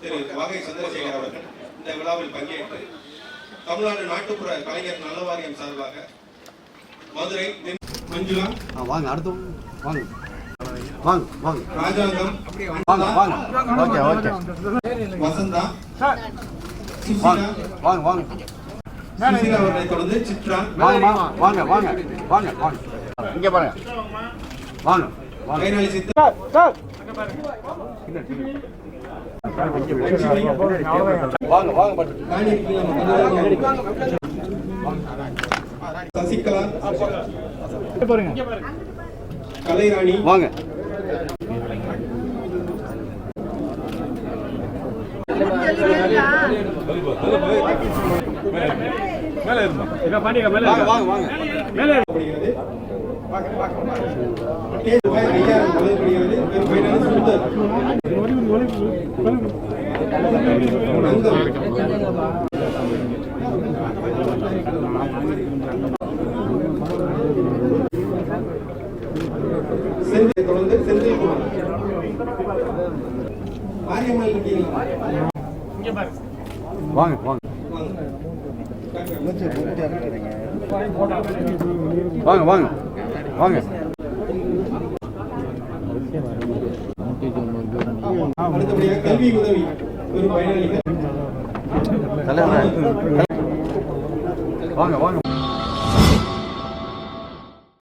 திரு வாகை சந்திரசேகர் அவர்கள் இந்த விழாவில் பங்கேற்று தமிழ்நாடு நாட்டுப்புற கலைஞர் நல வாரியம் சார்பாக மதுரை மஞ்சுளா வாங்க அடுத்து வாங்க வாங்க வாங்க ராஜாங்கம் வாங்க வாங்க ஓகே ஓகே வசந்தா வாங்க வாங்க வாங்க சுசீலா அவர்களை தொடர்ந்து சித்ரா வாங்க வாங்க வாங்க வாங்க வாங்க இங்கே பாருங்க வாங்க வாங்க கைநாளி சித்ரா வாங்க வாங்க சசிகலா கலைராணி வாங்க வாங்க வாங்க தொடர்ந்து செந்தில்குமார் வாங்க வாங்க வாங்க வாங்க வாங்க அடுத்தபடியாக கல்வி உதவி ஒரு பயனாளிகள் வாங்க வாங்க